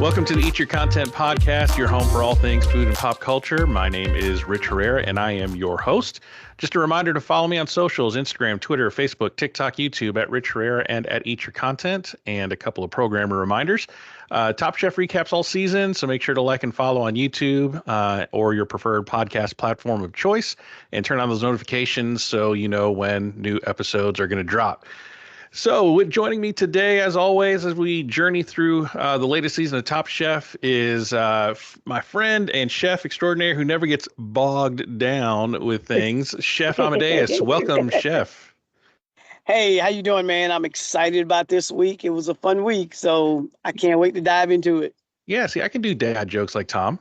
Welcome to the Eat Your Content podcast, your home for all things food and pop culture. My name is Rich Herrera, and I am your host. Just a reminder to follow me on socials, Instagram, Twitter, Facebook, TikTok, YouTube, at Rich Herrera and at Eat Your Content, and a couple of programmer reminders. Top Chef recaps all season, so make sure to like and follow on YouTube or your preferred podcast platform of choice, and turn on those notifications so you know when new episodes are going to drop. So, joining me today, as always, as we journey through the latest season of Top Chef, is my friend and chef extraordinaire who never gets bogged down with things, Chef Amadeus. Welcome, Chef. Hey, how you doing, man? I'm excited about this week. It was a fun week, so I can't wait to dive into it. Yeah, see, I can do dad jokes like Tom.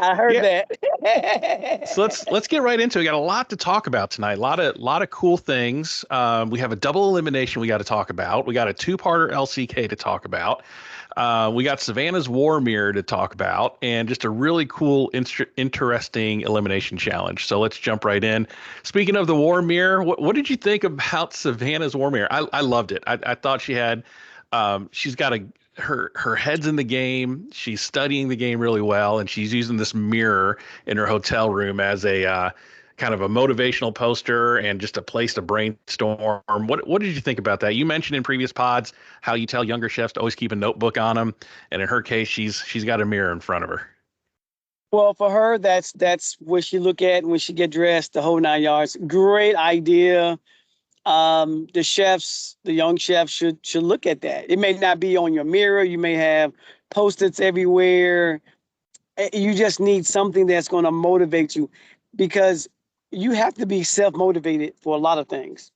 I heard that. So let's get right into it. We got a lot to talk about tonight. A lot of cool things. We have a double elimination we got to talk about. We got a two-parter LCK to talk about. We got Savannah's War Mirror to talk about, and just a really cool, interesting elimination challenge. So let's jump right in. Speaking of the War Mirror, what did you think about Savannah's War Mirror? I loved it. I thought she had, she's got her head's in the game. She's studying the game really well, and she's using this mirror in her hotel room as a kind of a motivational poster and just a place to brainstorm. What did you think about that? You mentioned in previous pods how you tell younger chefs to always keep a notebook on them, and in her case, she's got a mirror in front of her. Well, for her, that's what she look at when she get dressed, the whole 9 yards. Great idea. The young chefs should look at that. It may not be on your mirror. You may have Post-its everywhere. You just need something that's going to motivate you, because you have to be self-motivated for a lot of things.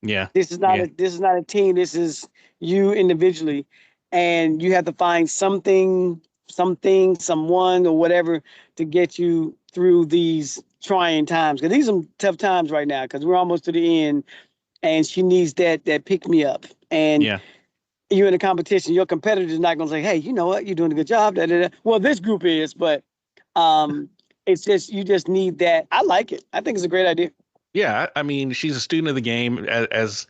Yeah. This is not a team. This is you individually, and you have to find something, someone, or whatever to get you through these trying times. Because these are tough times right now, because we're almost to the end. And she needs that pick me up. And you're in a competition. Your competitor is not going to say, hey, you know what? You're doing a good job. Da, da, da. Well, this group is, but it's just, you just need that. I like it. I think it's a great idea. Yeah. I mean, she's a student of the game as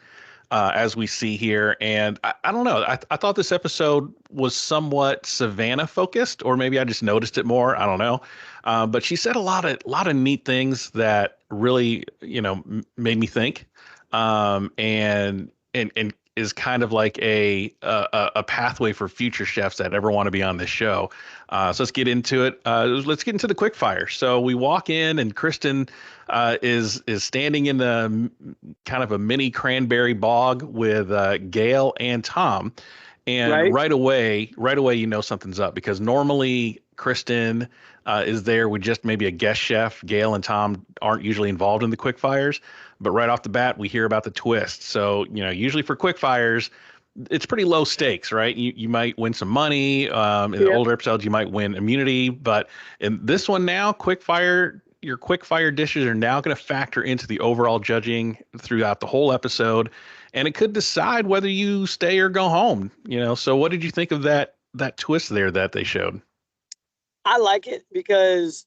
we see here. And I don't know. I thought this episode was somewhat Savannah focused, or maybe I just noticed it more. I don't know. But she said a lot of neat things that really, made me think. And is kind of like a pathway for future chefs that ever want to be on this show. So let's get into it. Let's get into the quick fire. So we walk in, and Kristen is standing in the kind of a mini cranberry bog with Gail and Tom. And right away, something's up, because normally Kristen is there with just maybe a guest chef. Gail and Tom aren't usually involved in the quick fires, but right off the bat, we hear about the twist. So, usually for quick fires, it's pretty low stakes, right? You might win some money. In the older episodes, you might win immunity, but in this one now, your quick fire dishes are now going to factor into the overall judging throughout the whole episode, and it could decide whether you stay or go home. So what did you think of that twist there that they showed? I like it because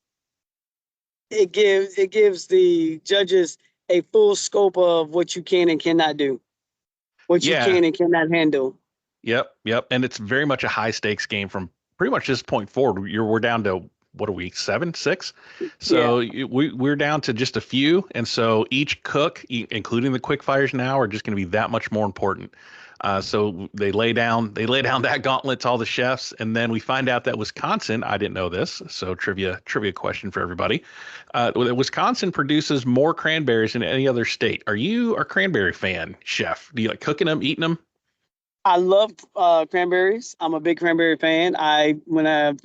it gives the judges a full scope of what you can and cannot do, what you can and cannot handle. Yep. And it's very much a high stakes game from pretty much this point forward. We're down to, what are we, 7, 6? So we're down to just a few. And so each cook, including the quick fires now, are just going to be that much more important. So they lay down that gauntlet to all the chefs, and then we find out that Wisconsin, I didn't know this, so trivia question for everybody. Wisconsin produces more cranberries than any other state. Are you a cranberry fan, chef? Do you like cooking them, eating them? I love cranberries. I'm a big cranberry fan.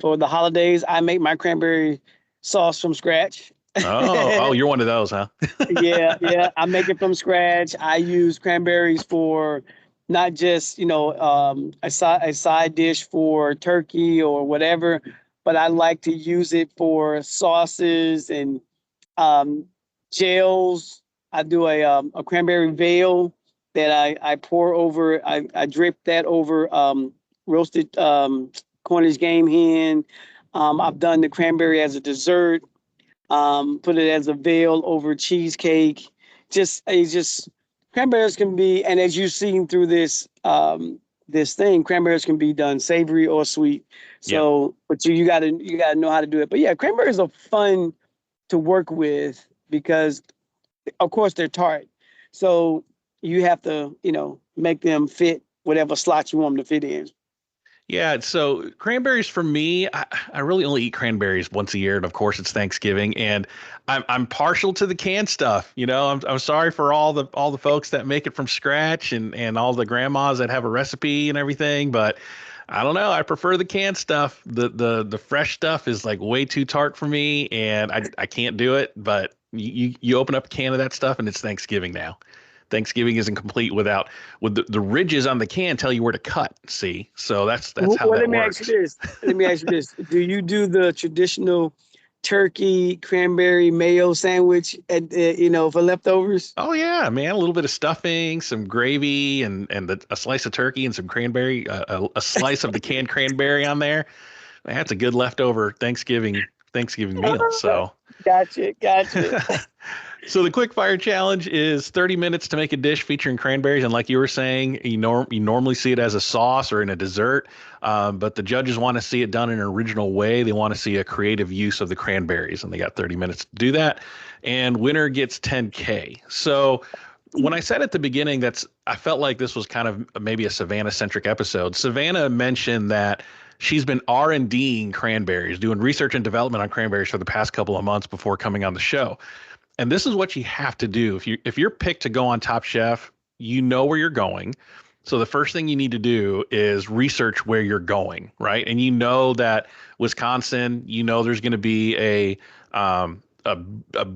For the holidays, I make my cranberry sauce from scratch. Oh, you're one of those, huh? Yeah. I make it from scratch. I use cranberries for not just, a side dish for turkey or whatever, but I like to use it for sauces and gels. I do a cranberry veil that I pour over. I drip that over roasted Cornish game hen. I've done the cranberry as a dessert. Put it as a veil over cheesecake. Just cranberries can be, and as you've seen through this this thing. Cranberries can be done savory or sweet. Yep. So, but you gotta know how to do it. But yeah, cranberries are fun to work with because, of course, they're tart. So you have to, make them fit whatever slot you want them to fit in. Yeah, so cranberries for me, I really only eat cranberries once a year, and of course it's Thanksgiving, and I'm partial to the canned stuff. I'm sorry for all the folks that make it from scratch and all the grandmas that have a recipe and everything, but I don't know. I prefer the canned stuff. The fresh stuff is like way too tart for me, and I can't do it. But you open up a can of that stuff, and it's Thanksgiving now. Thanksgiving isn't complete with the ridges on the can tell you where to cut. See, so that's how Well, that let me ask you works. this. Let me ask you this. Do you do the traditional turkey cranberry mayo sandwich for leftovers? Oh yeah, man! A little bit of stuffing, some gravy, and a slice of turkey and some cranberry, a slice of the canned cranberry on there. Man, that's a good leftover Thanksgiving meal. So. Gotcha. So the quick fire challenge is 30 minutes to make a dish featuring cranberries, and like you were saying, you normally see it as a sauce or in a dessert, but the judges want to see it done in an original way. They want to see a creative use of the cranberries, and they got 30 minutes to do that. And winner gets 10K. So when I said at the beginning I felt like this was kind of maybe a Savannah centric episode. Savannah mentioned that she's been R&Ding cranberries, doing research and development on cranberries for the past couple of months before coming on the show. And this is what you have to do. If you're picked to go on Top Chef, you know where you're going. So the first thing you need to do is research where you're going, right? And you know that Wisconsin, there's going to be a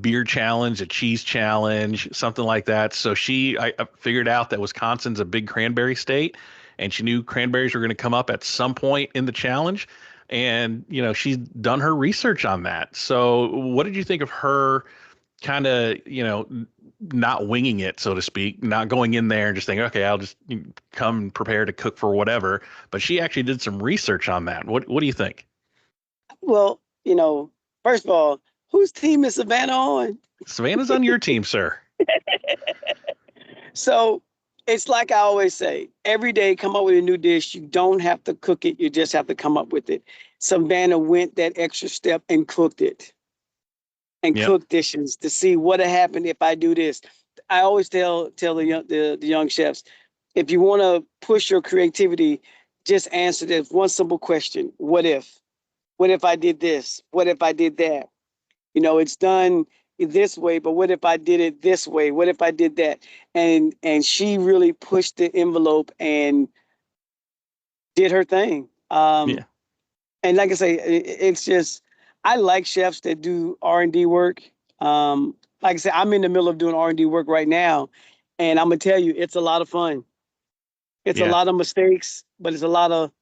beer challenge, a cheese challenge, something like that. So I figured out that Wisconsin's a big cranberry state, and she knew cranberries were going to come up at some point in the challenge. And she's done her research on that. So what did you think of her? Kind of, not winging it, so to speak, not going in there and just thinking, okay, I'll just come prepared to cook for whatever. But she actually did some research on that. What do you think? Well, first of all, whose team is Savannah on? Savannah's on your team, sir. So it's like I always say, every day come up with a new dish. You don't have to cook it. You just have to come up with it. Savannah went that extra step and cooked it. And Yep. cook dishes to see what would happen if I do this. I always tell the young chefs, if you want to push your creativity, just answer this one simple question: What if? What if I did this? What if I did that? It's done this way, but what if I did it this way? What if I did that? And she really pushed the envelope and did her thing. Yeah. And like I say, it's just, I like chefs that do R&D work. Like I said, I'm in the middle of doing R&D work right now, and I'm gonna tell you, it's a lot of fun. It's a Yeah. lot of mistakes, but it's a lot of,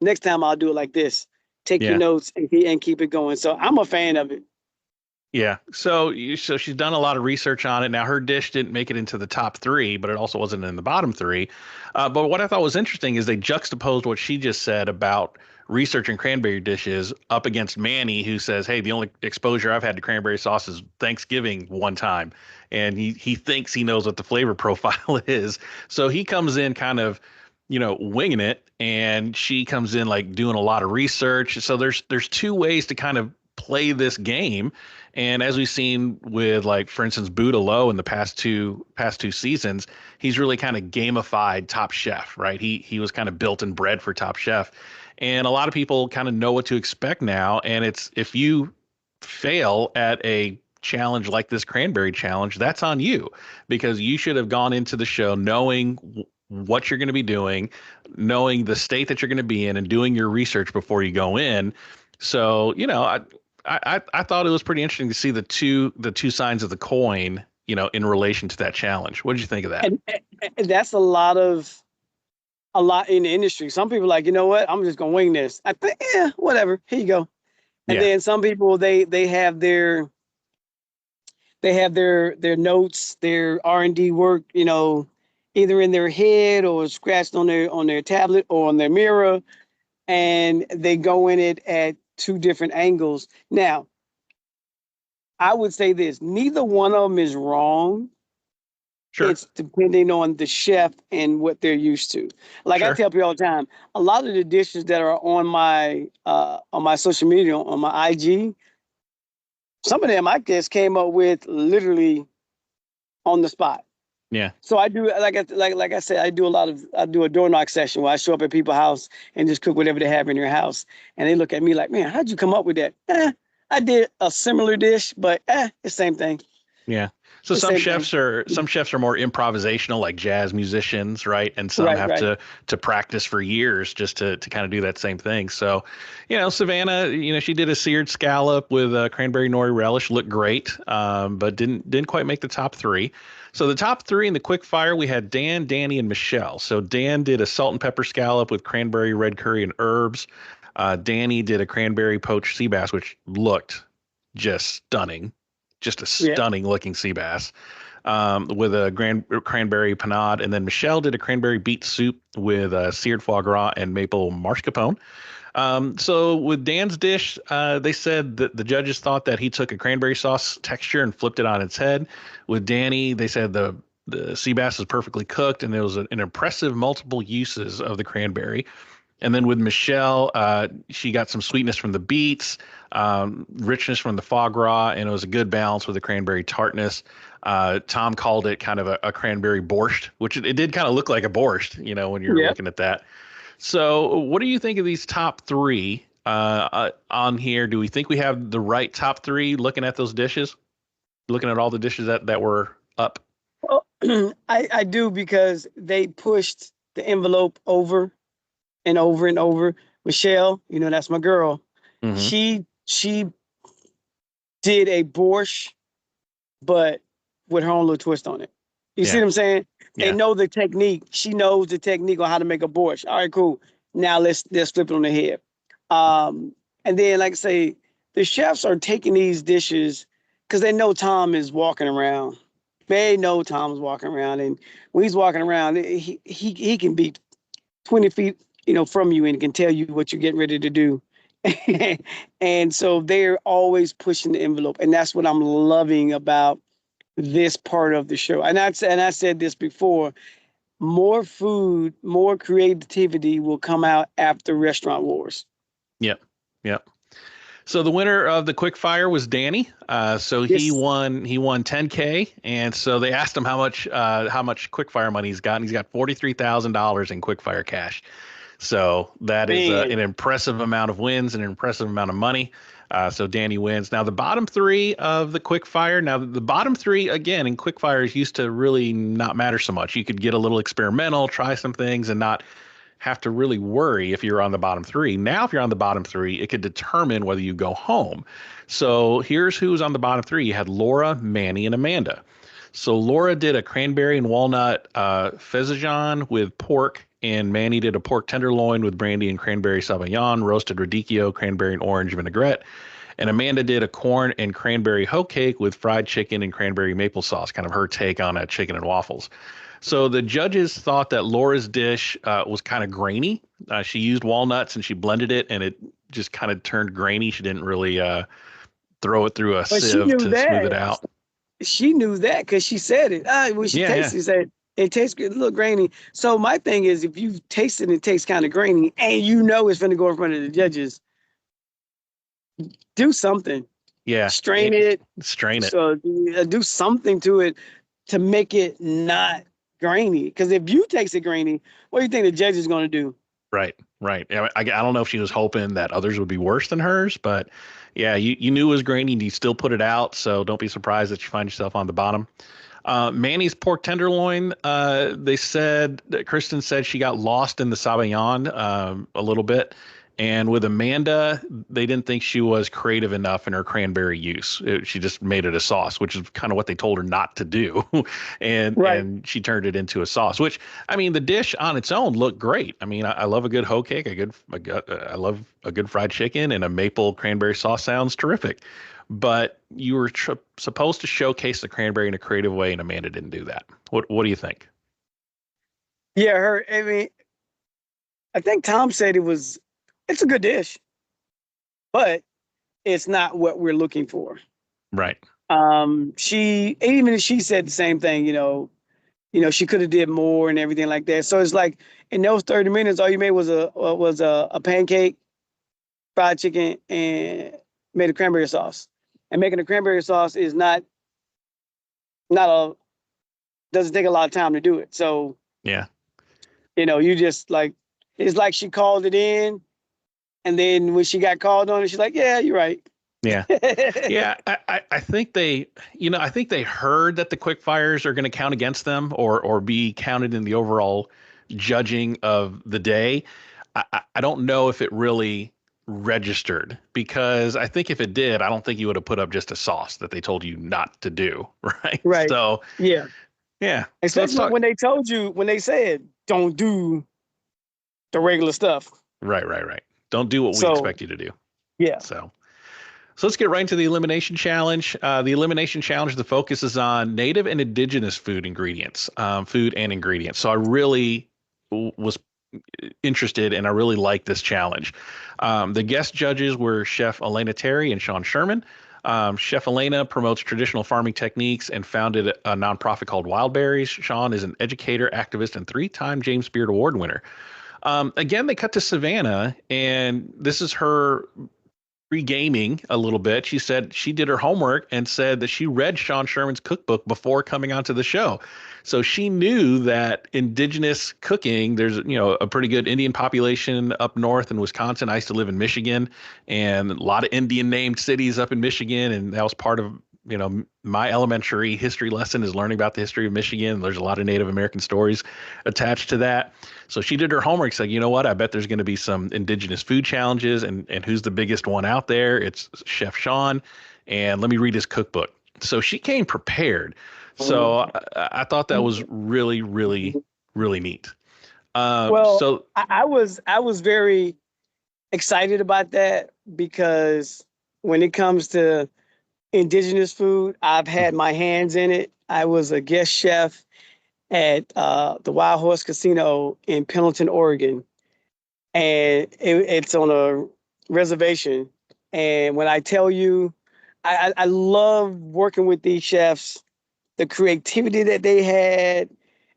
next time I'll do it like this. Take your Yeah. notes and keep it going. So I'm a fan of it. Yeah. So she's done a lot of research on it. Now her dish didn't make it into the top three, but it also wasn't in the bottom three. But what I thought was interesting is they juxtaposed what she just said about researching cranberry dishes up against Manny, who says, "Hey, the only exposure I've had to cranberry sauce is Thanksgiving one time," and he thinks he knows what the flavor profile is. So he comes in kind of, winging it, and she comes in like doing a lot of research. So there's two ways to kind of play this game. And as we've seen with, like, for instance, Buddha Lowe in the past two seasons, he's really kind of gamified Top Chef, right? He was kind of built and bred for Top Chef. And a lot of people kind of know what to expect now. And it's, if you fail at a challenge like this cranberry challenge, that's on you, because you should have gone into the show knowing what you're going to be doing, knowing the state that you're going to be in, and doing your research before you go in. So, I thought it was pretty interesting to see the two sides of the coin, in relation to that challenge. What did you think of that? And that's a lot in the industry. Some people are like, you know what, I'm just gonna wing this. I think, yeah, whatever. Here you go. And Yeah. then some people they have their notes, their R&D work, either in their head or scratched on their tablet or on their mirror, and they go in it at two different angles. Now, I would say this: neither one of them is wrong. Sure. It's depending on the chef and what they're used to. Like I Sure. tell people all the time, a lot of the dishes that are on my social media, on my IG, some of them I guess came up with literally on the spot. Yeah. So I do like I said, I do a door knock session where I show up at people's house and just cook whatever they have in their house, and they look at me like, man, how'd you come up with that? I did a similar dish, but it's the same thing. Yeah. So The same thing. some chefs are more improvisational, like jazz musicians, right? And some Right, have right. to practice for years just to kind of do that same thing. So, Savannah, she did a seared scallop with cranberry nori relish, looked great, but didn't quite make the top three. So the top three in the quick fire, we had Dan, Danny, and Michelle. So Dan did a salt and pepper scallop with cranberry, red curry, and herbs. Danny did a cranberry poached sea bass, which looked just stunning, just a Yeah. stunning looking sea bass, with a cranberry panade. And then Michelle did a cranberry beet soup with seared foie gras and maple mascarpone. So with Dan's dish, they said that the judges thought that he took a cranberry sauce texture and flipped it on its head. With Danny, they said the sea bass was perfectly cooked, and there was an impressive multiple uses of the cranberry. And then with Michelle, she got some sweetness from the beets, richness from the foie gras, and it was a good balance with the cranberry tartness. Tom called it kind of a cranberry borscht, which it did kind of look like a borscht, when you're Yeah. looking at that. So, what do you think of these top three on here? Do we think we have the right top three looking at those dishes? Looking at all the dishes that were up? Well, I do because they pushed the envelope over and over and over. Michelle, that's my girl. Hmm. She did a borscht, but with her own little twist on it. You see Yeah. what I'm saying? They Yeah. know the technique. She knows the technique on how to make a borscht. All right, cool. Now let's flip it on the head. And then, like I say, the chefs are taking these dishes because they know Tom is walking around. They know Tom's walking around, and when he's walking around, he can be 20 feet, from you and can tell you what you're getting ready to do. And so they're always pushing the envelope. And that's what I'm loving about this part of the show. And I said this before, more food, more creativity will come out after Restaurant Wars. Yep. Yep. So the winner of the quick fire was Danny. So he Yes. won. He won 10K, and so they asked him how much quick fire money he's got, and he's got $43,000 in quick fire cash. So that is Man. an impressive amount of wins, and an impressive amount of money. So Danny wins. Now the bottom three of the quick fire. Now the bottom three again in quick fires used to really not matter so much. You could get a little experimental, try some things, and not have to really worry if you're on the bottom three. Now, if you're on the bottom three, it could determine whether you go home. So here's who's on the bottom three. You had Laura, Manny, and Amanda. So Laura did a cranberry and walnut fezzian with pork, and Manny did a pork tenderloin with brandy and cranberry sauvignon, roasted radicchio, cranberry and orange vinaigrette. And Amanda did a corn and cranberry hoe cake with fried chicken and cranberry maple sauce, kind of her take on a chicken and waffles. So the judges thought that Laura's dish was kind of grainy. She used walnuts and she blended it, and it just kind of turned grainy. She didn't really throw it through a But she sieve knew to smooth that. it out. She knew that because she said it. When she Yeah, yeah, tasted it, she said, it tastes good, a little grainy. So my thing is, if you taste it and it tastes kind of grainy, and it's going to go in front of the judges, do something. yeah. Strain it. Strain it. So do something to it to make it not grainy. Because if you taste it grainy, what do you think the judge is going to do? Right, right. I don't know if she was hoping that others would be worse than hers, but yeah, you knew it was grainy and you still put it out. So don't be surprised that you find yourself on the bottom. Manny's pork tenderloin, they said, Kristen said she got lost in the Sauvignon a little bit. And with Amanda, they didn't think she was creative enough in her cranberry use. She just made it a sauce, which is kind of what they told her not to do. Right. And she turned it into a sauce, which, I mean, the dish on its own looked great. I mean, I love a good hoe cake, I love a good fried chicken, and a maple cranberry sauce sounds terrific. But you were supposed to showcase the cranberry in a creative way, and Amanda didn't do that. What do you think? Yeah, I mean, I think Tom said it's a good dish, but it's not what we're looking for. Right. She said the same thing, she could have did more and everything like that. So it's like in those 30 minutes, all you made was a pancake, fried chicken, and made a cranberry sauce. And making a cranberry sauce is not a doesn't take a lot of time to do it. So Yeah. you just like it's like she called it in, and then when she got called on it, she's like, "Yeah, you're right." Yeah. Yeah. I think I think they heard that the quick fires are going to count against them or be counted in the overall judging of the day. I don't know if it really registered because I think if it did, I don't think you would have put up just a sauce that they told you not to do. Right. Right. So, Yeah. yeah. So let's Especially talk. when they said don't do the regular stuff. Right. Right. Right. Don't do what we So expect you to do. yeah. So let's get right into the elimination challenge. The elimination challenge, the focus is on native and indigenous food and ingredients. So I really was interested and I really liked this challenge. The guest judges were Chef Elena Terry and Sean Sherman. Chef Elena promotes traditional farming techniques and founded a nonprofit called Wild Berries. Sean is an educator, activist, and three-time James Beard Award winner. Again, they cut to Savannah, and this is her pre-gaming a little bit. She said she did her homework and said that she read Sean Sherman's cookbook before coming onto the show. So she knew that indigenous cooking, there's, a pretty good Indian population up north in Wisconsin. I used to live in Michigan and a lot of Indian named cities up in Michigan. And that was part of, my elementary history lesson is learning about the history of Michigan. There's a lot of Native American stories attached to that. So she did her homework, said, you know what? I bet there's going to be some indigenous food challenges. And who's the biggest one out there? It's Chef Sean. And let me read his cookbook. So she came prepared. So I thought that was really, really, really neat. Well, I was very excited about that because when it comes to indigenous food, I've had my hands in it. I was a guest chef at the Wild Horse Casino in Pendleton, Oregon, and it's on a reservation. And when I tell you, I love working with these chefs, the creativity that they had.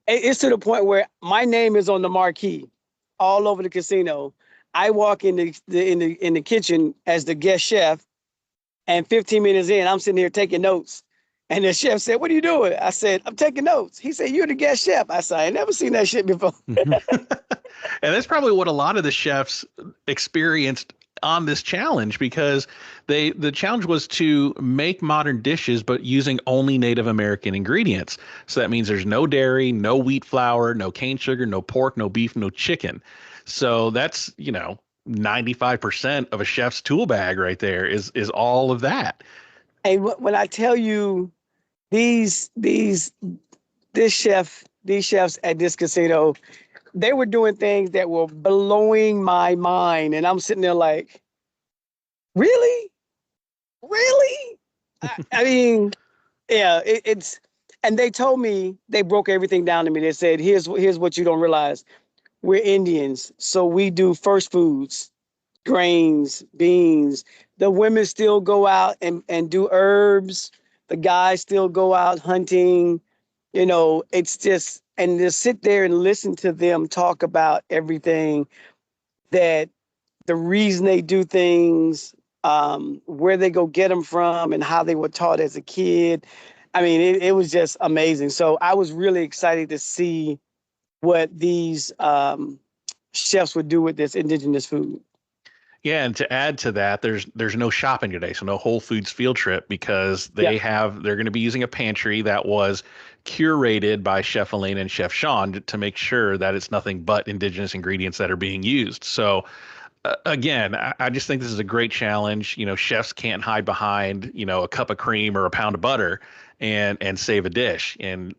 It's to the point where my name is on the marquee all over the casino. I walk in the kitchen as the guest chef, and 15 minutes in, I'm sitting here taking notes. And the chef said, "What are you doing?" I said, "I'm taking notes." He said, "You're the guest chef." I said, "I ain't never seen that shit before." And that's probably what a lot of the chefs experienced on this challenge because the challenge was to make modern dishes but using only Native American ingredients. So that means there's no dairy, no wheat flour, no cane sugar, no pork, no beef, no chicken. So that's, 95% of a chef's tool bag right there is all of that. And when I tell you these chefs at this casino, they were doing things that were blowing my mind, and I'm sitting there like, really, really? I mean, yeah, it's. And they told me they broke everything down to me. They said, "Here's what you don't realize: we're Indians, so we do first foods, grains, beans. The women still go out and do herbs. The guys still go out hunting. It's just, and to sit there and listen to them talk about everything, that the reason they do things, where they go get them from, and how they were taught as a kid. I mean, it was just amazing. So I was really excited to see what these chefs would do with this indigenous food. Yeah, and to add to that, there's no shopping today, so no Whole Foods field trip because Yeah. they're going to be using a pantry that was curated by Chef Elena and Chef Sean to make sure that it's nothing but indigenous ingredients that are being used. So again, I just think this is a great challenge. Chefs can't hide behind, a cup of cream or a pound of butter and save a dish. And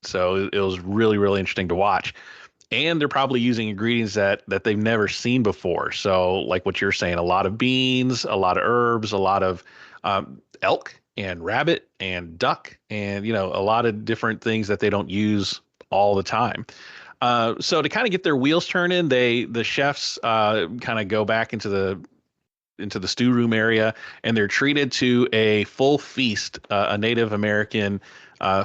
so it was really, really interesting to watch. And they're probably using ingredients that they've never seen before. So like what you're saying, a lot of beans, a lot of herbs, a lot of elk and rabbit and duck, and a lot of different things that they don't use all the time. So to kind of get their wheels turning, the chefs kind of go back into the into the stew room area, and they're treated to a full feast, a Native American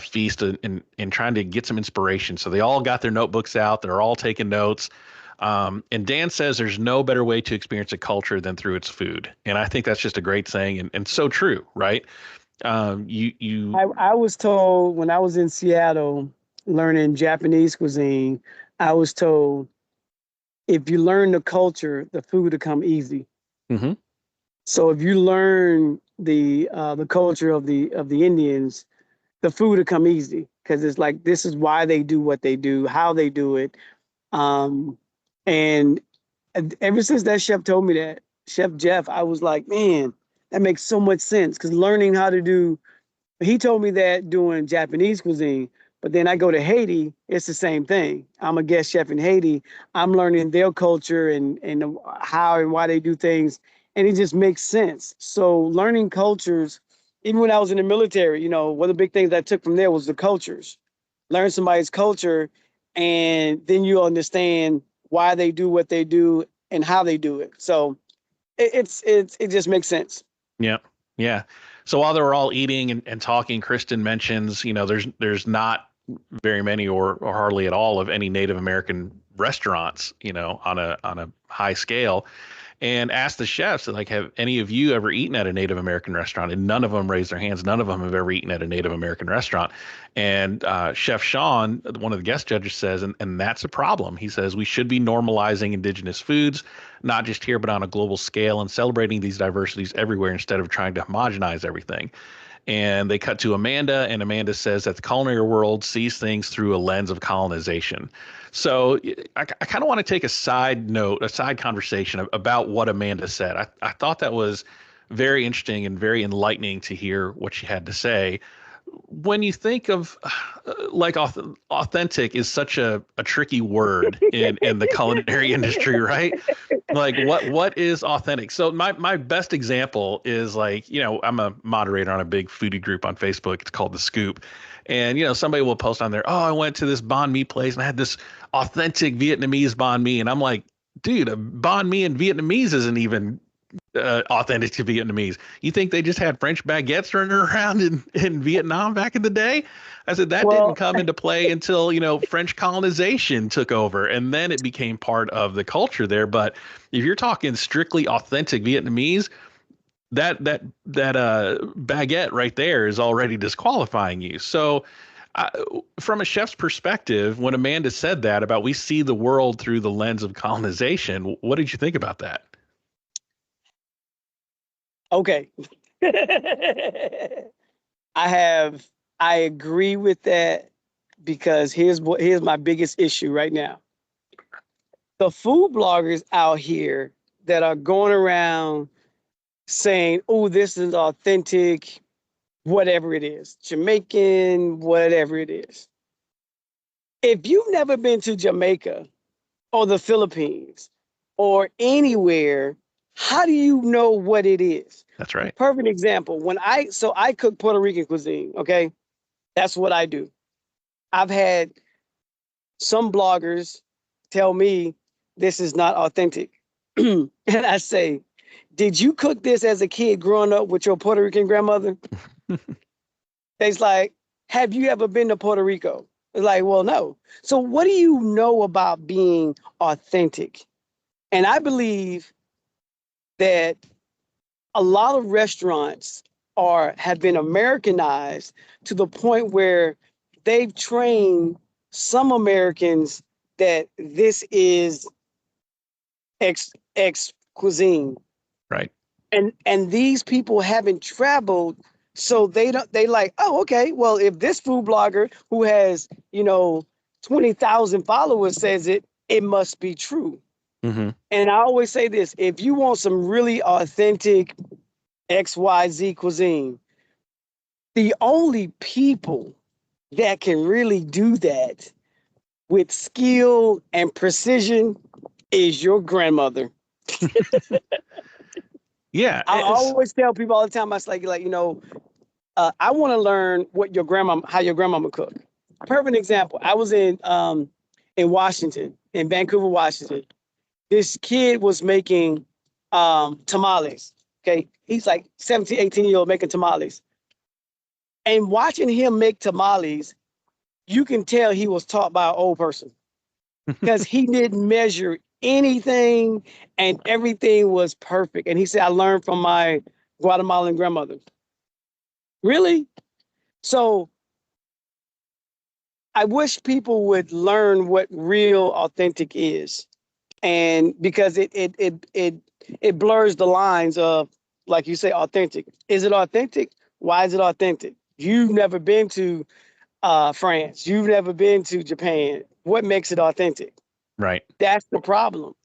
feast, and trying to get some inspiration. So they all got their notebooks out. They're all taking notes. And Dan says there's no better way to experience a culture than through its food. And I think that's just a great saying and so true, right? I was told when I was in Seattle learning Japanese cuisine, I was told if you learn the culture, the food will come easy. Mhm. So if you learn the culture of the Indians, the food will come easy because it's like this is why they do what they do, how they do it. And ever since that chef told me that, Chef Jeff, I was like, man, that makes so much sense because learning how to do, he told me that doing Japanese cuisine, but then I go to Haiti, it's the same thing. I'm a guest chef in Haiti. I'm learning their culture and how and why they do things, and it just makes sense. So learning cultures, even when I was in the military, you know, one of the big things I took from there was the cultures. Learn somebody's culture, and then you understand why they do what they do and how they do it. So it just makes sense. Yeah. Yeah. So while they were all eating and talking, Kristen mentions, there's not very many or hardly at all of any Native American restaurants, on a high scale, and asked the chefs, like, have any of you ever eaten at a Native American restaurant? And none of them raised their hands. None of them have ever eaten at a Native American restaurant. And Chef Sean, one of the guest judges, says, and that's a problem. He says we should be normalizing indigenous foods, not just here, but on a global scale, and celebrating these diversities everywhere instead of trying to homogenize everything. And they cut to Amanda, and Amanda says that the culinary world sees things through a lens of colonization. So I kind of want to take a side conversation about what Amanda said. I thought that was very interesting and very enlightening to hear what she had to say. When you think of like authentic is such a tricky word in the culinary industry, right? Like what is authentic? So my best example is like, I'm a moderator on a big foodie group on Facebook. It's called The Scoop. And somebody will post on there, oh, I went to this banh mi place and I had this authentic Vietnamese banh mi. And I'm like, dude, a banh mi in Vietnamese isn't even authentic to Vietnamese. You think they just had French baguettes running around in Vietnam back in the day? I said that didn't come into play until, French colonization took over, and then it became part of the culture there. But if you're talking strictly authentic Vietnamese, that baguette right there is already disqualifying you. So from a chef's perspective, when Amanda said that about we see the world through the lens of colonization, what did you think about that? Okay. I agree with that because here's my biggest issue right now. The food bloggers out here that are going around saying, oh, this is authentic, whatever it is, Jamaican, whatever it is. If you've never been to Jamaica or the Philippines or anywhere, how do you know what it is? That's right. Perfect example. I cook Puerto Rican cuisine, okay? That's what I do. I've had some bloggers tell me this is not authentic. And I say, did you cook this as a kid growing up with your Puerto Rican grandmother? It's like, have you ever been to Puerto Rico? It's like, well, no. So what do you know about being authentic? And I believe that a lot of restaurants have been Americanized to the point where they've trained some Americans that this is ex cuisine. Right. And these people haven't traveled, so they like, oh, okay, well, if this food blogger who has 20,000 followers says it, it must be true. Mm-hmm. And I always say this: if you want some really authentic XYZ cuisine, the only people that can really do that with skill and precision is your grandmother. Yeah. I always tell people all the time, I was like, I want to learn how your grandmama cooked. Perfect example. I was in Washington, in Vancouver, Washington. This kid was making tamales. Okay. He's like 17, 18-year-old making tamales. And watching him make tamales, you can tell he was taught by an old person because he didn't measure anything and everything was perfect. And he said, I learned from my Guatemalan grandmother. Really? So I wish people would learn what real authentic is. And because it blurs the lines of, like you say, authentic. Is it authentic? Why is it authentic? You've never been to France. You've never been to Japan. What makes it authentic? Right. That's the problem.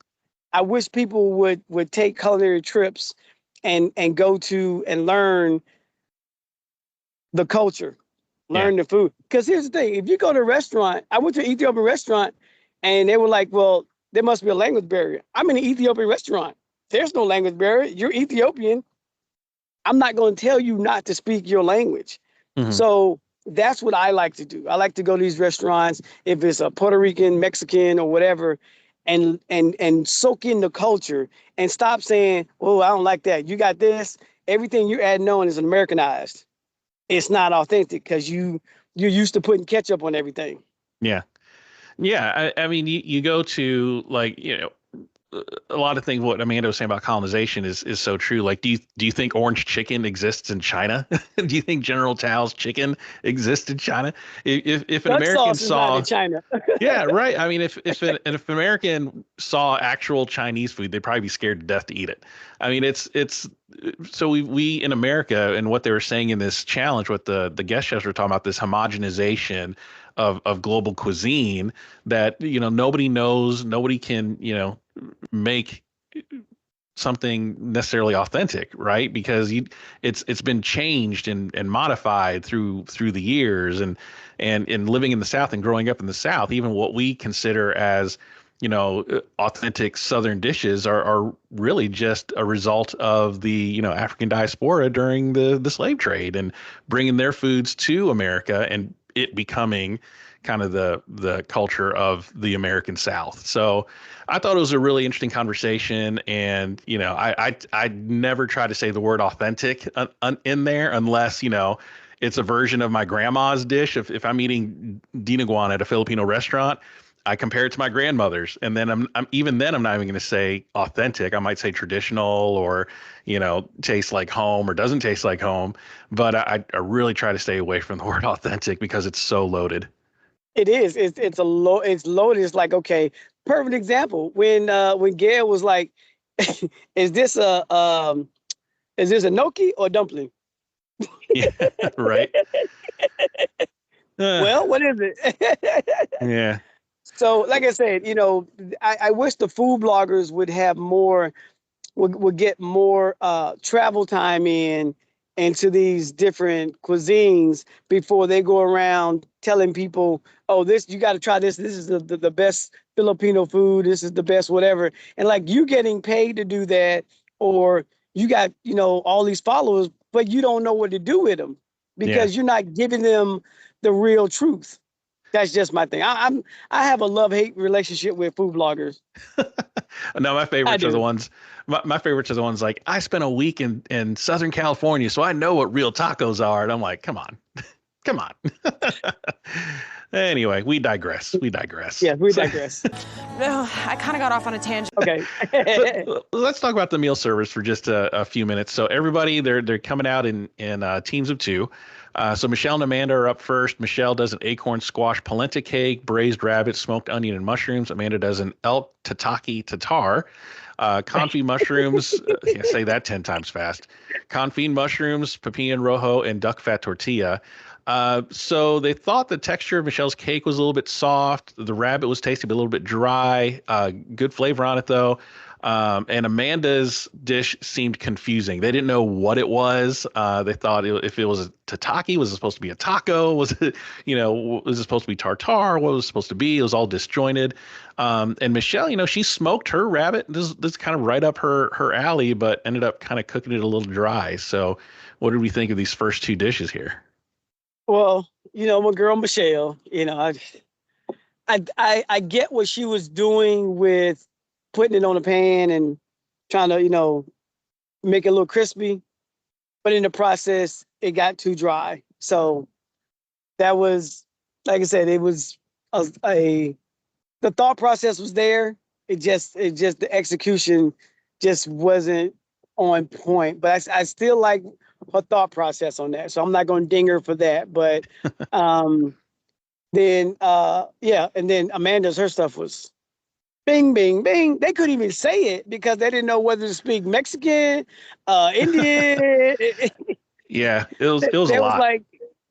I wish people would take culinary trips and go to and learn the culture, Yeah. learn the food. Because here's the thing: if you go to a restaurant, I went to an Ethiopian restaurant, and they were like, "Well, there must be a language barrier." I'm in an Ethiopian restaurant. There's no language barrier. You're Ethiopian. I'm not going to tell you not to speak your language. Hmm. So that's what I like to do. I like to go to these restaurants, if it's a Puerto Rican, Mexican, or whatever, and soak in the culture and stop saying, "Oh, I don't like that. You got this." Everything you're adding on is Americanized. It's not authentic because you're used to putting ketchup on everything. Yeah. Yeah. I mean, you go to like, a lot of things what Amanda was saying about colonization is so true. Like, do you think orange chicken exists in China? Do you think General Tao's chicken exists in China? If an Duck American sauce is not in saw, China. yeah, right. I mean, if an American saw actual Chinese food, they'd probably be scared to death to eat it. I mean, it's so we in America, and what they were saying in this challenge, what the guest chefs were talking about, this homogenization of global cuisine, that nobody knows, nobody can make something necessarily authentic, right? Because it's been changed and modified through the years, and living in the South and growing up in the South, even what we consider as authentic Southern dishes are really just a result of the African diaspora during the slave trade and bringing their foods to America, and it becoming kind of the culture of the American South. So I thought it was a really interesting conversation, and I never try to say the word authentic in there unless it's a version of my grandma's dish. If I'm eating dinaguan at a Filipino restaurant, I compare it to my grandmother's, and then I'm not even going to say authentic. I might say traditional, or tastes like home or doesn't taste like home. But I really try to stay away from the word authentic because it's so loaded. It is. It's loaded. It's like, okay, perfect example. When Gail was like, "Is this a gnocchi or dumpling?" Yeah, right. Uh, Well, what is it? yeah, So, like I said, I wish the food bloggers would have more, would get more travel time into these different cuisines before they go around telling people, "Oh, this you got to try this. This is the best Filipino food. This is the best whatever." And like you getting paid to do that, or you got all these followers, but you don't know what to do with them yeah. because you're not giving them the real truth. That's just my thing. I have a love-hate relationship with food bloggers. No, my I favorites are the do. ones. My favorites are the ones like, I spent a week in Southern California, so I know what real tacos are. And I'm like, come on, come on. Anyway, we digress. We digress. Yeah, we digress. No, I kind of got off on a tangent. Okay. So let's talk about the meal servers for just a few minutes. So everybody, they're coming out in teams of two. So Michelle and Amanda are up first. Michelle does an acorn squash polenta cake, braised rabbit, smoked onion, and mushrooms. Amanda does an elk tataki tatar, confit mushrooms. Say that 10 times fast. Confit mushrooms, pepino rojo, and duck fat tortilla. So they thought the texture of Michelle's cake was a little bit soft. The rabbit was tasty, but a little bit dry. Good flavor on it though. And Amanda's dish seemed confusing. They didn't know what it was. They thought if it was a tataki, was it supposed to be a taco? Was it, was it supposed to be tartare? What was it supposed to be? It was all disjointed. And Michelle, she smoked her rabbit. This is kind of right up her alley, but ended up kind of cooking it a little dry. So, what did we think of these first two dishes here? Well, my girl Michelle, I get what she was doing with putting it on a pan and trying to, make it a little crispy, but in the process, it got too dry. So that was, like I said, it was the thought process was there. It just the execution just wasn't on point. But I still like her thought process on that. So I'm not going to ding her for that. But then and then Amanda's, her stuff was bing, bing, bing. They couldn't even say it because they didn't know whether to speak Mexican, Indian. Yeah, it was a They was lot. like,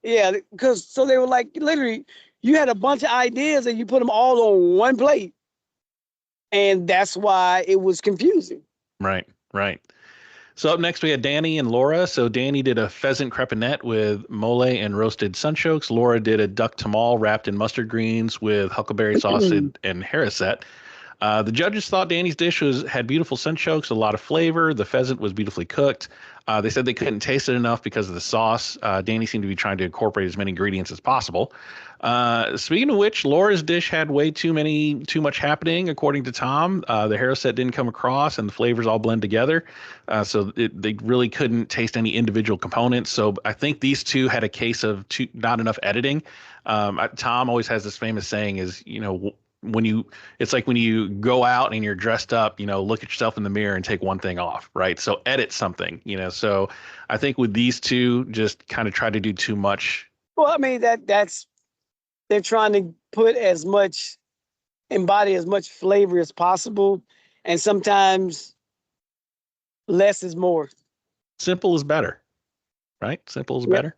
yeah, because so they were like, literally, you had a bunch of ideas and you put them all on one plate, and that's why it was confusing. Right, right. So up next we had Danny and Laura. So Danny did a pheasant crepinette with mole and roasted sunchokes. Laura did a duck tamal wrapped in mustard greens with huckleberry sauce and haricot. The judges thought Danny's dish had beautiful sunchokes, a lot of flavor. The pheasant was beautifully cooked. They said they couldn't taste it enough because of the sauce. Danny seemed to be trying to incorporate as many ingredients as possible. Speaking of which, Laura's dish had way too much happening, according to Tom. The haricot didn't come across, and the flavors all blend together. So they really couldn't taste any individual components. So I think these two had a case of not enough editing. Tom always has this famous saying is, it's like when you go out and you're dressed up, look at yourself in the mirror and take one thing off, right? So edit something, so I think with these two just kind of try to do too much. Well, I mean, that's they're trying to embody as much flavor as possible, and sometimes less is more. Simple is better, right? Simple is Yep. better.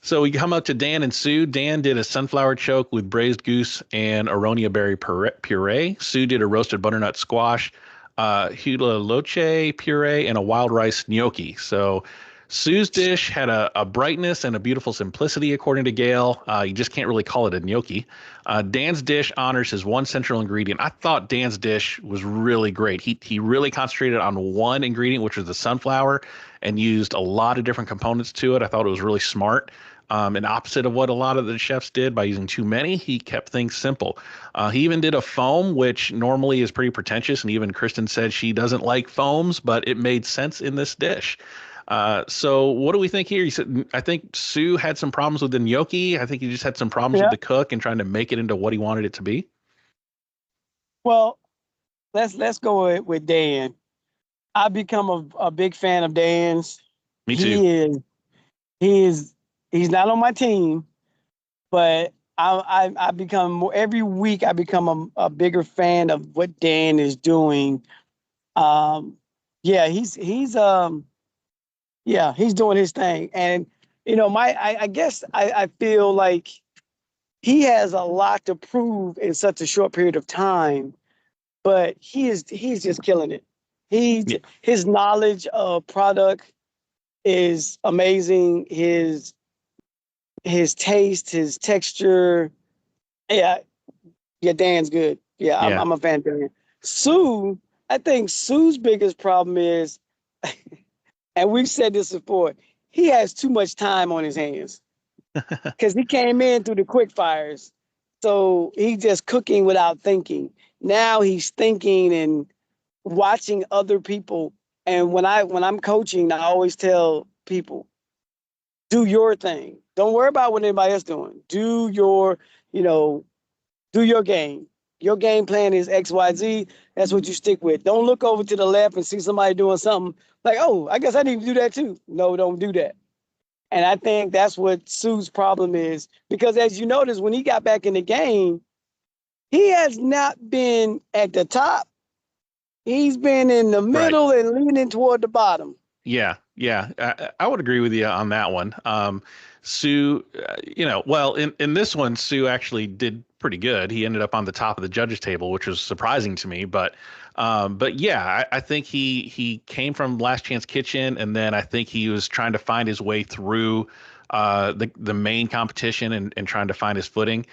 So we come up to Dan and Sue. Dan did a sunflower choke with braised goose and aronia berry puree. Sue did a roasted butternut squash, hula loche puree, and a wild rice gnocchi. So Sue's dish had a brightness and a beautiful simplicity, according to Gail. You just can't really call it a gnocchi. Dan's dish honors his one central ingredient. I thought Dan's dish was really great. He really concentrated on one ingredient, which was the sunflower, and used a lot of different components to it. I thought it was really smart. And opposite of what a lot of the chefs did by using too many, he kept things simple. He even did a foam, which normally is pretty pretentious. And even Kristen said she doesn't like foams, but it made sense in this dish. So what do we think here? He said, I think Sue had some problems with the gnocchi. I think he just had some problems with the cook and trying to make it into what he wanted it to be. Well, let's go with Dan. I've become a big fan of Dan's. Me too. He's not on my team, but I become more every week. I become a bigger fan of what Dan is doing. He's doing his thing, and I guess I feel like he has a lot to prove in such a short period of time, but he's just killing it. His knowledge of product is amazing. His taste, his texture. Yeah, Dan's good. Yeah, I'm a fan of Dan. Sue, I think Sue's biggest problem is, and we've said this before, he has too much time on his hands because he came in through the quick fires. So he's just cooking without thinking. Now he's thinking and watching other people. And when I'm coaching, I always tell people, do your thing. Don't worry about what anybody else doing. Do your game. Your game plan is XYZ. That's what you stick with. Don't look over to the left and see somebody doing something like, oh, I guess I need to do that too. No, don't do that. And I think that's what Sue's problem is, because as you notice, when he got back in the game, he has not been at the top. He's been in the middle and leaning toward the bottom. Yeah. I would agree with you on that one. Sue, well, in this one, Sue actually did pretty good. He ended up on the top of the judges table, which was surprising to me. But yeah, I think he came from Last Chance Kitchen, and then I think he was trying to find his way through the main competition and trying to find his footing.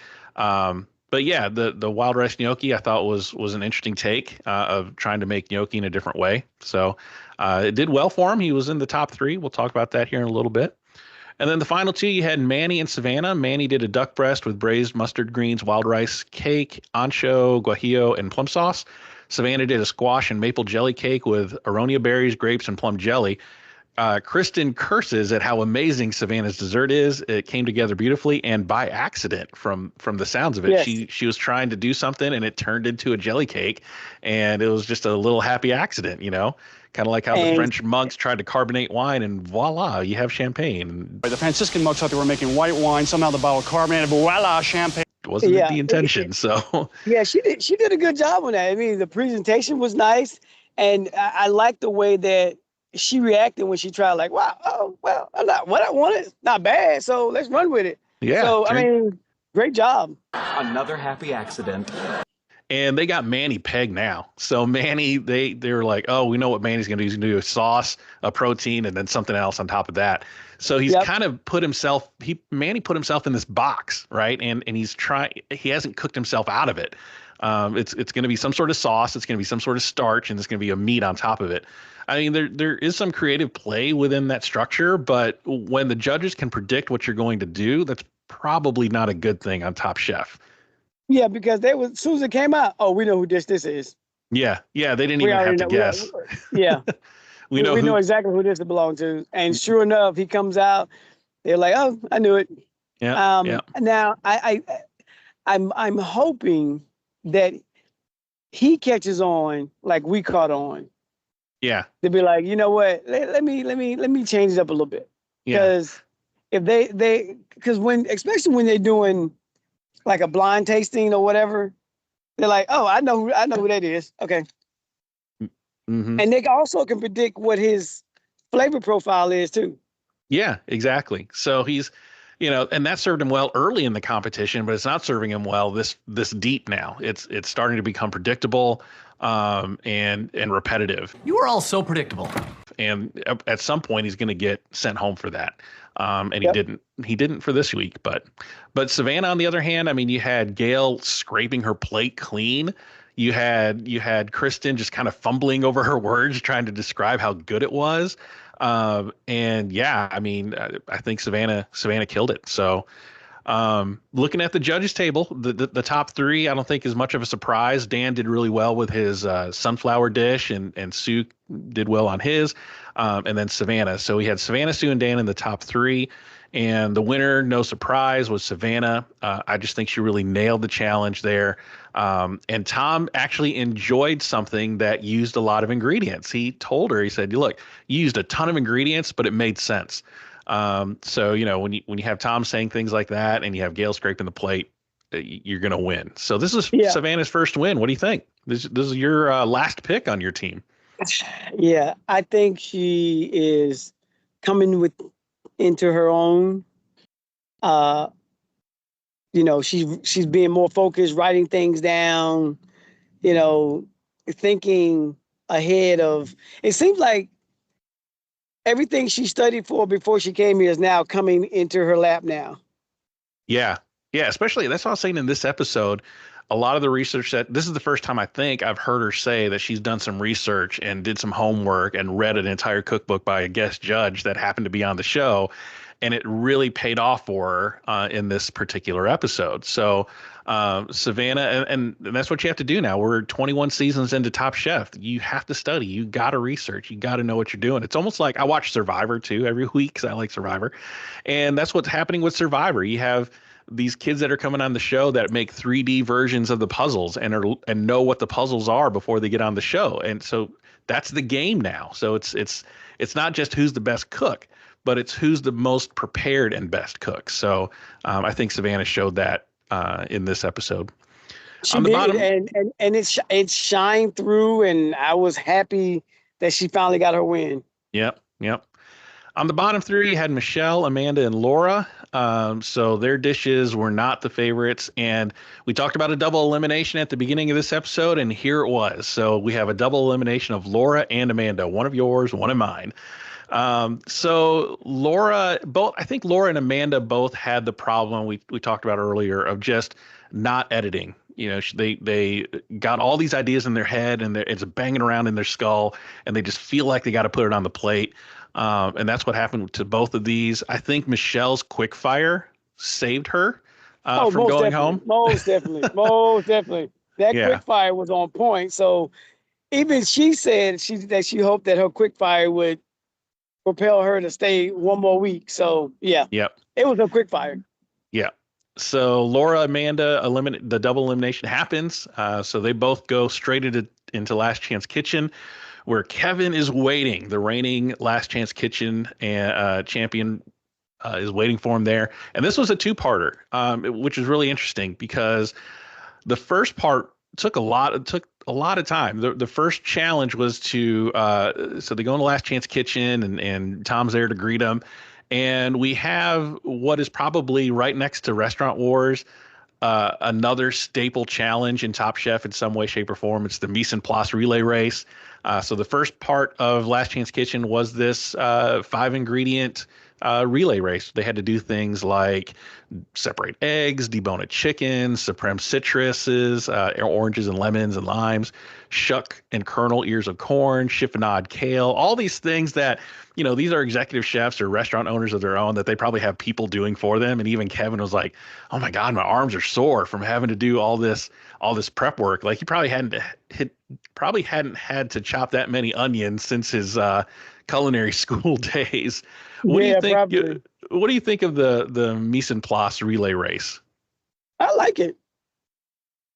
But yeah, the wild rice gnocchi I thought was an interesting take of trying to make gnocchi in a different way. So it did well for him. He was in the top 3. We'll talk about that here in a little bit. And then the final 2, you had Manny and Savannah. Manny did a duck breast with braised mustard greens, wild rice cake, ancho, guajillo, and plum sauce. Savannah did a squash and maple jelly cake with aronia berries, grapes, and plum jelly. Kristen curses at how amazing Savannah's dessert is. It came together beautifully and by accident from the sounds of it. Yes. She was trying to do something and it turned into a jelly cake, and it was just a little happy accident, kind of like how the French monks tried to carbonate wine and voila, you have champagne. The Franciscan monks thought they were making white wine. Somehow the bottle carbonated, voila, champagne. It wasn't the intention. So yeah, she did a good job on that. I mean, the presentation was nice, and I like the way that she reacted when she tried, like, wow, oh, well, what I wanted, not bad, so let's run with it. Yeah. So, I mean, great job. Another happy accident. And they got Manny pegged now. So Manny, they were like, oh, we know what Manny's going to do. He's going to do a sauce, a protein, and then something else on top of that. So he's kind of Manny put himself in this box, right? And he hasn't cooked himself out of it. It's going to be some sort of sauce. It's going to be some sort of starch, and it's going to be a meat on top of it. I mean, there is some creative play within that structure, but when the judges can predict what you're going to do, that's probably not a good thing on Top Chef. Yeah, because as soon as it came out, oh, we know who this is. Yeah, they didn't even have to guess. Yeah. we know exactly who this belongs to. And sure enough, he comes out, they're like, oh, I knew it. Yeah. Now, I'm hoping that he catches on like we caught on. Yeah. To be like, you know what? Let me change it up a little bit. Because if because especially when they're doing like a blind tasting or whatever, they're like, oh, I know who that is. Okay. Mm-hmm. And they also can predict what his flavor profile is too. Yeah, exactly. So he's, and that served him well early in the competition, but it's not serving him well this deep now. It's starting to become predictable and repetitive. You are all so predictable. And at some point he's going to get sent home for that. And he didn't for this week, but Savannah, on the other hand, I mean, you had Gail scraping her plate clean. You had Kristen just kind of fumbling over her words, trying to describe how good it was. And yeah, I mean, I think Savannah killed it. So, looking at the judges table, the top three, I don't think is much of a surprise. Dan did really well with his sunflower dish, and Sue did well on his, and then Savannah. So we had Savannah, Sue, and Dan in the top three, and the winner, no surprise, was Savannah. I just think she really nailed the challenge there. And Tom actually enjoyed something that used a lot of ingredients. He told her, he said, look, you used a ton of ingredients, but it made sense. So, when you have Tom saying things like that and you have Gail scraping the plate, you're going to win. So this is Savannah's first win. What do you think? This is your last pick on your team. Yeah, I think she is coming into her own. She's being more focused, writing things down, thinking ahead of. It seems like everything she studied for before she came here is now coming into her lap now. Yeah. Yeah. Especially, that's what I was saying in this episode. A lot of the research this is the first time I think I've heard her say that she's done some research and did some homework and read an entire cookbook by a guest judge that happened to be on the show. And it really paid off for her in this particular episode. So Savannah, and that's what you have to do now. We're 21 seasons into Top Chef. You have to study. You got to research. You got to know what you're doing. It's almost like I watch Survivor too every week because I like Survivor. And that's what's happening with Survivor. You have these kids that are coming on the show that make 3D versions of the puzzles and know what the puzzles are before they get on the show. And so that's the game now. So it's not just who's the best cook, but it's who's the most prepared and best cook. So I think Savannah showed that in this episode. She did, and it shined through, and I was happy that she finally got her win. Yep. On the bottom three, you had Michelle, Amanda, and Laura. So their dishes were not the favorites. And we talked about a double elimination at the beginning of this episode, and here it was. So we have a double elimination of Laura and Amanda, one of yours, one of mine. So I think Laura and Amanda both had the problem we talked about earlier of just not editing. They got all these ideas in their head and it's banging around in their skull, and they just feel like they got to put it on the plate. And that's what happened to both of these. I think Michelle's quick fire saved her from going home. Most definitely. That Yeah. quick fire was on point. So even she said she hoped that her quick fire would propel her to stay one more week. So yeah, Yep. it was a quick fire. Yeah. So Laura, Amanda, the double elimination happens. So they both go straight into Last Chance Kitchen, where Kevin is waiting. The reigning Last Chance Kitchen champion is waiting for him there. And this was a two-parter, which is really interesting because the first part took a lot of time. The first challenge was to so they go in the Last Chance Kitchen and Tom's there to greet them. And we have what is probably right next to Restaurant Wars, another staple challenge in Top Chef in some way, shape, or form. It's the mise en place relay race. So the first part of Last Chance Kitchen was this 5-ingredient relay race. They had to do things like separate eggs, debone a chicken, supreme citruses, oranges and lemons and limes, shuck and kernel ears of corn, chiffonade kale, all these things that, these are executive chefs or restaurant owners of their own that they probably have people doing for them. And even Kevin was like, oh my God, my arms are sore from having to do all this prep work. Like he probably hadn't had to chop that many onions since his culinary school days. What do you think? Probably. What do you think of the mise en place relay race? I like it.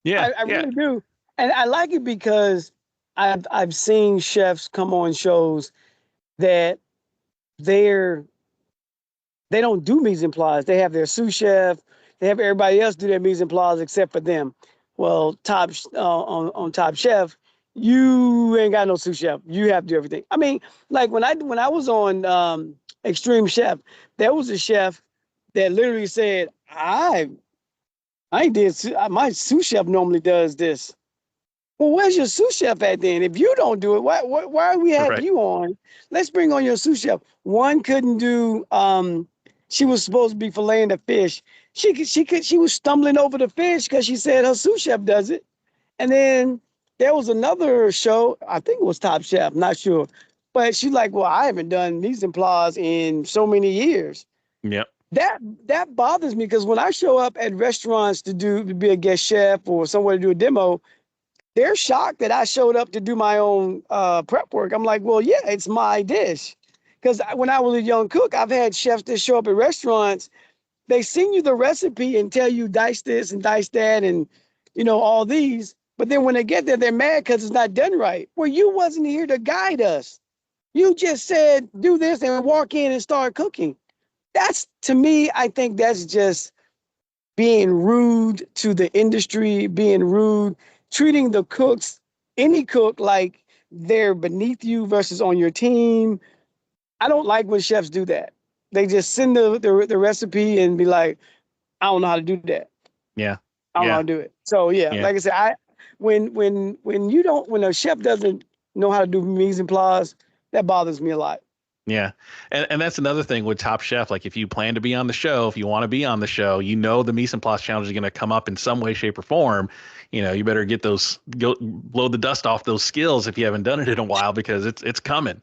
Yeah, I really do, and I like it because I've seen chefs come on shows that they don't do mise en place. They have their sous chef. They have everybody else do their mise en place except for them. Well, on Top Chef, you ain't got no sous chef. You have to do everything. I mean, like when I was on Extreme Chef, there was a chef that literally said, I did, my sous chef normally does this. Well, where's your sous chef at then? If you don't do it, why are we having you on? Let's bring on your sous chef. One couldn't do, she was supposed to be filleting the fish. She was stumbling over the fish because she said her sous chef does it. And then there was another show, I think it was Top Chef, not sure. But she's like, well, I haven't done mise en place in so many years. Yep. That bothers me because when I show up at restaurants to be a guest chef or somewhere to do a demo, they're shocked that I showed up to do my own prep work. I'm like, well, yeah, it's my dish. Because when I was a young cook, I've had chefs that show up at restaurants. They send you the recipe and tell you dice this and dice that and, all these. But then when they get there, they're mad because it's not done right. Well, you wasn't here to guide us. You just said, do this and walk in and start cooking. That's, to me, I think that's just being rude to the industry, being rude, treating the cooks, any cook, like they're beneath you versus on your team. I don't like when chefs do that. They just send the recipe and be like, I don't know how to do that. Yeah. I don't know how to do it. So like I said, when a chef doesn't know how to do mise en place, that bothers me a lot. Yeah. And that's another thing with Top Chef. Like if you plan to be on the show, if you want to be on the show, the mise en place challenge is going to come up in some way, shape, or form. You better blow the dust off those skills if you haven't done it in a while because it's coming.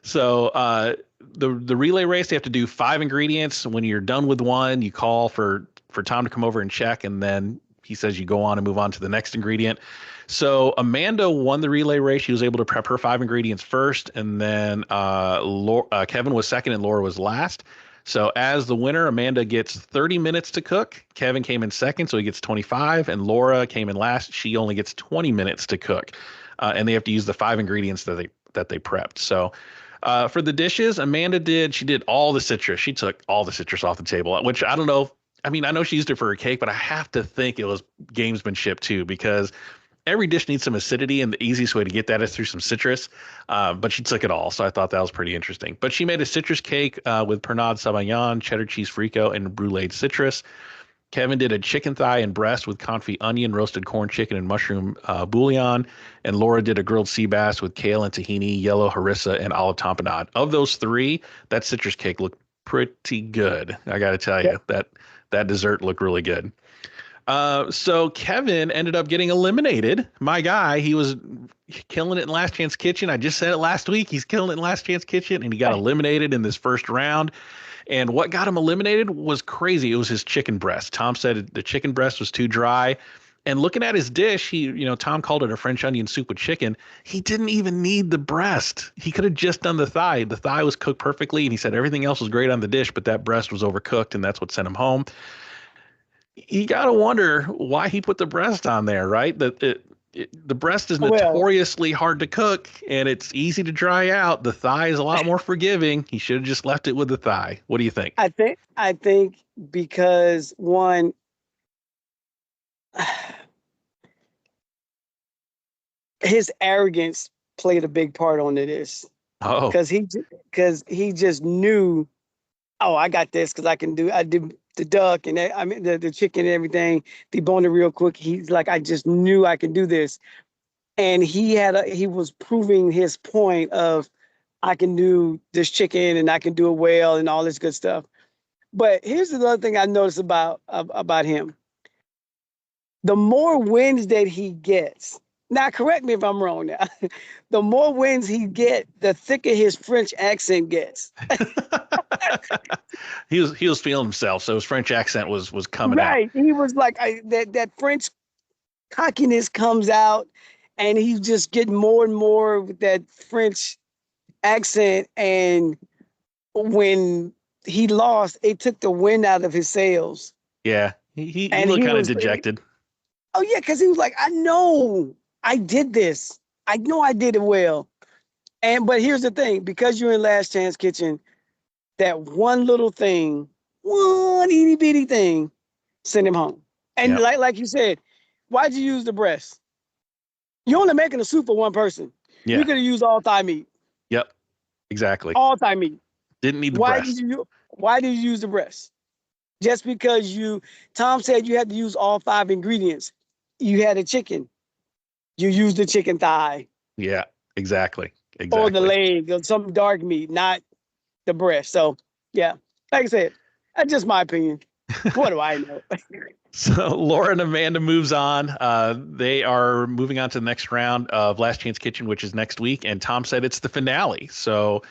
So the relay race, they have to do 5 ingredients. When you're done with one, you call for Tom to come over and check, and then he says you go on and move on to the next ingredient. So Amanda won the relay race. She was able to prep her 5 ingredients first, and then Kevin was second and Laura was last. So as the winner, Amanda gets 30 minutes to cook. Kevin came in second, so he gets 25, and Laura came in last. She only gets 20 minutes to cook, and they have to use the 5 ingredients that they prepped. So for the dishes, Amanda did all the citrus. She took all the citrus off the table, which I don't know. I mean, I know she used it for her cake, but I have to think it was gamesmanship too, because every dish needs some acidity, and the easiest way to get that is through some citrus. But she took it all, so I thought that was pretty interesting. But she made a citrus cake with Pernod Sauvignon, cheddar cheese frico, and bruleed citrus. Kevin did a chicken thigh and breast with confit onion, roasted corn chicken, and mushroom bouillon. And Laura did a grilled sea bass with kale and tahini, yellow harissa, and olive tapenade. Of those 3, that citrus cake looked pretty good. I got to tell you, that dessert looked really good. So Kevin ended up getting eliminated. My guy, he was killing it in Last Chance Kitchen. I just said it last week. He's killing it in Last Chance Kitchen, and he got eliminated in this first round. And what got him eliminated was crazy. It was his chicken breast. Tom said the chicken breast was too dry. And looking at his dish, Tom called it a French onion soup with chicken. He didn't even need the breast. He could have just done the thigh. The thigh was cooked perfectly, and he said everything else was great on the dish, but that breast was overcooked, and that's what sent him home. You got to wonder why he put the breast on there, right? The breast is notoriously hard to cook, and it's easy to dry out. The thigh is a lot more forgiving. He should have just left it with the thigh. What do you think? I think because one, his arrogance played a big part on this. Oh, because he just knew, oh, I got this because I did the duck and the chicken and everything, debone it real quick. He's like, I just knew I could do this, and he was proving his point of I can do this chicken and I can do it well and all this good stuff. But here's the other thing I noticed about him: the more wins that he gets. Now, correct me if I'm wrong now. The more wins he get, the thicker his French accent gets. he was feeling himself, so his French accent was coming out. Right. He was like, that French cockiness comes out, and he's just getting more and more with that French accent. And when he lost, it took the wind out of his sails. Yeah, he looked kind of dejected. Oh, yeah, because he was like, I know I did this. I know I did it well. But here's the thing, because you're in Last Chance Kitchen, that one little thing, one itty bitty thing, sent him home. And like you said, why'd you use the breast? You're only making a soup for one person. Yeah. You could have used all thigh meat. Yep, exactly. All thigh meat. Didn't need the breast. Why did you use the breast? Just because Tom said you had to use all 5 ingredients. You had a chicken. You used the chicken thigh. Yeah, exactly. Or the leg, or some dark meat, not the breast. So, yeah, like I said, that's just my opinion. What do I know? So Laura and Amanda moves on. They are moving on to the next round of Last Chance Kitchen, which is next week. And Tom said it's the finale. So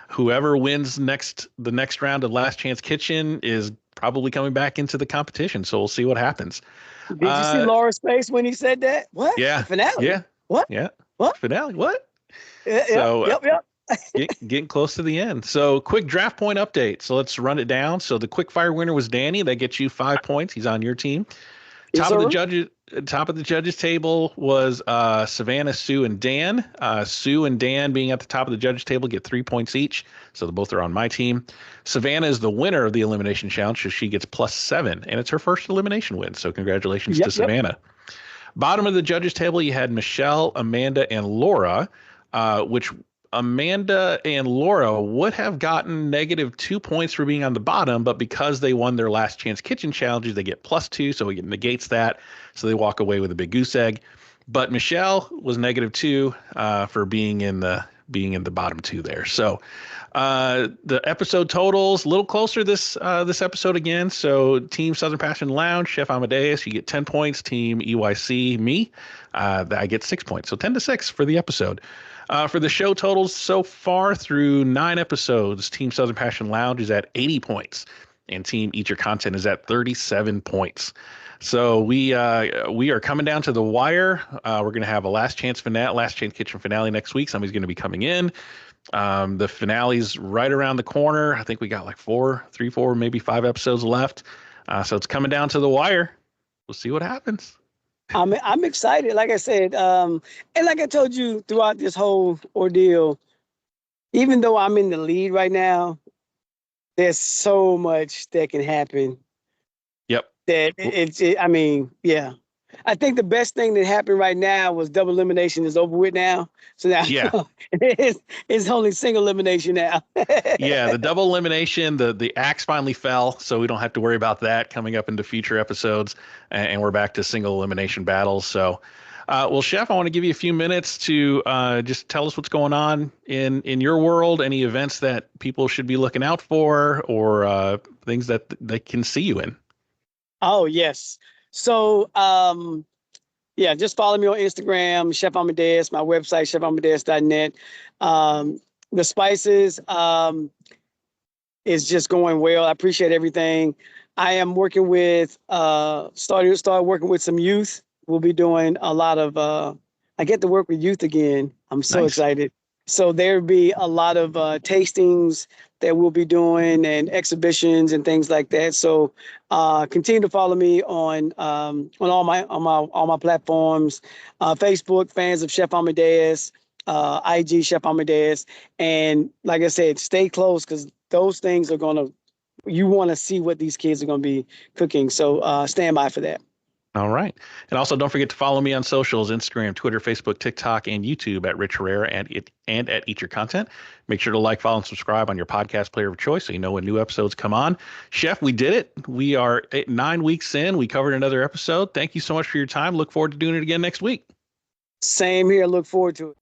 whoever wins the next round of Last Chance Kitchen is probably coming back into the competition. So we'll see what happens. Did you see Laura's face when he said that? What? Yeah. The finale? Yeah. What? Yeah. What? Finale? What? Yep. Getting close to the end. So quick draft point update. So let's run it down. So the quick fire winner was Danny. That gets you 5 points. He's on your team. Top of the judges table was Savannah, Sue, and Dan. Sue and Dan being at the top of the judges table get 3 points each. So they both are on my team. Savannah is the winner of the elimination challenge, so she gets +7, and it's her first elimination win. So congratulations to Savannah. Bottom of the judges table, you had Michelle, Amanda, and Laura, which Amanda and Laura would have gotten -2 points for being on the bottom, but because they won their Last Chance Kitchen challenges, they get +2, so it negates that. So they walk away with a big goose egg. But Michelle was -2 for being in the bottom 2 there. So the episode totals a little closer this episode again. So Team Southern Passion Lounge, Chef Amadeus, you get 10 points. Team EYC, me, I get 6 points. So 10-6 for the episode. For the show totals so far through 9 episodes, Team Southern Passion Lounge is at 80 points, and Team Eat Your Content is at 37 points. So we are coming down to the wire. We're going to have a Last Chance Kitchen finale next week. Somebody's going to be coming in. The finale's right around the corner. I think we got like 4, maybe 5 episodes left. So it's coming down to the wire. We'll see what happens. I'm excited. Like I said, and like I told you throughout this whole ordeal, even though I'm in the lead right now, there's so much that can happen. Yep. Yeah. I think the best thing that happened right now was double elimination is over with now. So now it's only single elimination now. Yeah, the double elimination, the axe finally fell, so we don't have to worry about that coming up into future episodes, and we're back to single elimination battles. So, well, Chef, I want to give you a few minutes to just tell us what's going on in your world, any events that people should be looking out for, or things that they can see you in. Oh, yes. So, just follow me on Instagram, Chef Amadeus, my website, chefamadeus.net. The spices is just going well. I appreciate everything. I am working with, started working with some youth we'll be doing a lot of, I get to work with youth again. I'm so Nice. excited. So there'll be a lot of tastings that we'll be doing and exhibitions and things like that. So continue to follow me on all my platforms, Facebook, fans of Chef Amadeus, IG Chef Amadeus, and like I said, stay close because those things are you want to see what these kids are gonna be cooking. So stand by for that. All right. And also don't forget to follow me on socials, Instagram, Twitter, Facebook, TikTok, and YouTube at Rich Herrera and at Eat Your Content. Make sure to like, follow, and subscribe on your podcast player of choice so you know when new episodes come on. Chef, we did it. We are 9 weeks in. We covered another episode. Thank you so much for your time. Look forward to doing it again next week. Same here. Look forward to it.